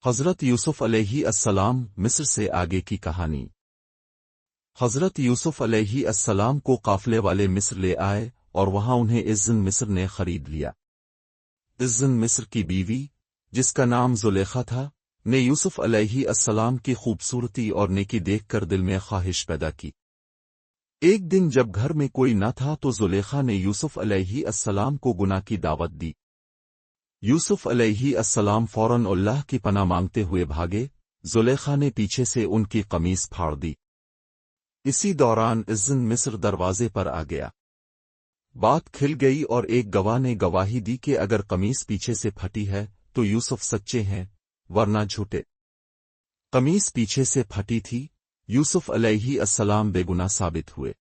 حضرت یوسف علیہ السلام مصر سے آگے کی کہانی۔ حضرت یوسف علیہ السلام کو قافلے والے مصر لے آئے اور وہاں انہیں عزن مصر نے خرید لیا۔ عزن مصر کی بیوی، جس کا نام زلیخا تھا، نے یوسف علیہ السلام کی خوبصورتی اور نیکی دیکھ کر دل میں خواہش پیدا کی۔ ایک دن جب گھر میں کوئی نہ تھا تو زلیخا نے یوسف علیہ السلام کو گناہ کی دعوت دی۔ یوسف علیہ السلام فوراً اللہ کی پناہ مانگتے ہوئے بھاگے۔ زلیخا نے پیچھے سے ان کی قمیص پھاڑ دی۔ اسی دوران عزن مصر دروازے پر آ گیا۔ بات کھل گئی اور ایک گواہ نے گواہی دی کہ اگر قمیص پیچھے سے پھٹی ہے تو یوسف سچے ہیں، ورنہ جھوٹے۔ قمیص پیچھے سے پھٹی تھی، یوسف علیہ السلام بے گناہ ثابت ہوئے۔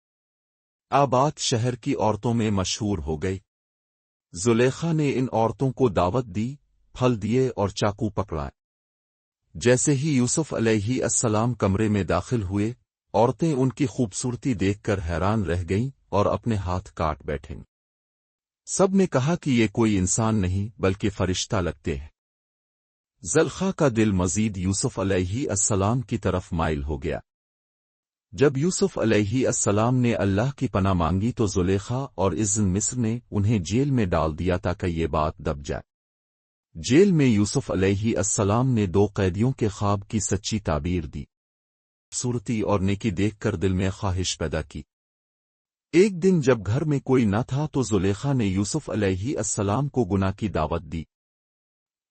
بات شہر کی عورتوں میں مشہور ہو گئی۔ زلیخا نے ان عورتوں کو دعوت دی، پھل دیے اور چاقو پکڑائے۔ جیسے ہی یوسف علیہ السلام کمرے میں داخل ہوئے، عورتیں ان کی خوبصورتی دیکھ کر حیران رہ گئیں اور اپنے ہاتھ کاٹ بیٹھیں۔ سب نے کہا کہ یہ کوئی انسان نہیں بلکہ فرشتہ لگتے ہیں۔ زلیخا کا دل مزید یوسف علیہ السلام کی طرف مائل ہو گیا۔ جب یوسف علیہ السلام نے اللہ کی پناہ مانگی تو زلیخا اور عزن مصر نے انہیں جیل میں ڈال دیا تاکہ یہ بات دب جائے۔ جیل میں یوسف علیہ السلام نے 2 قیدیوں کے خواب کی سچی تعبیر دی۔ خوبصورتی اور نیکی دیکھ کر دل میں خواہش پیدا کی۔ ایک دن جب گھر میں کوئی نہ تھا تو زلیخا نے یوسف علیہ السلام کو گناہ کی دعوت دی۔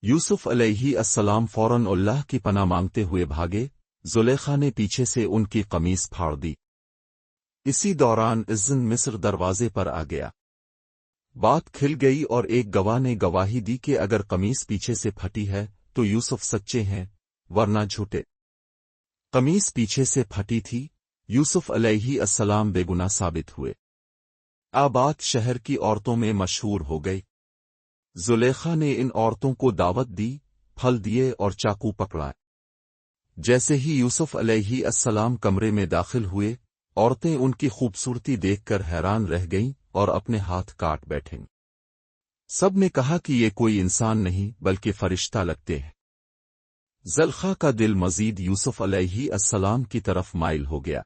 یوسف علیہ السلام فوراً اللہ کی پناہ مانگتے ہوئے بھاگے۔ زلیخا نے پیچھے سے ان کی قمیص پھاڑ دی۔ اسی دوران عزن مصر دروازے پر آ گیا۔ بات کھل گئی اور ایک گواہ نے گواہی دی کہ اگر قمیص پیچھے سے پھٹی ہے تو یوسف سچے ہیں، ورنہ جھوٹے۔ قمیص پیچھے سے پھٹی تھی، یوسف علیہ السلام بے گناہ ثابت ہوئے۔ بات شہر کی عورتوں میں مشہور ہو گئی۔ زلیخا نے ان عورتوں کو دعوت دی، پھل دیے اور چاقو پکڑائے۔ جیسے ہی یوسف علیہ السلام کمرے میں داخل ہوئے، عورتیں ان کی خوبصورتی دیکھ کر حیران رہ گئیں اور اپنے ہاتھ کاٹ بیٹھیں۔ سب نے کہا کہ یہ کوئی انسان نہیں بلکہ فرشتہ لگتے ہیں۔ زلیخا کا دل مزید یوسف علیہ السلام کی طرف مائل ہو گیا۔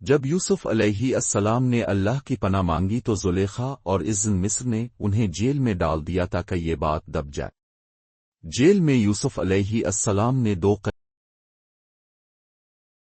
جب یوسف علیہ السلام نے اللہ کی پناہ مانگی تو زلیخا اور عزن مصر نے انہیں جیل میں ڈال دیا تاکہ یہ بات دب جائے۔ جیل میں یوسف علیہ السلام نے 2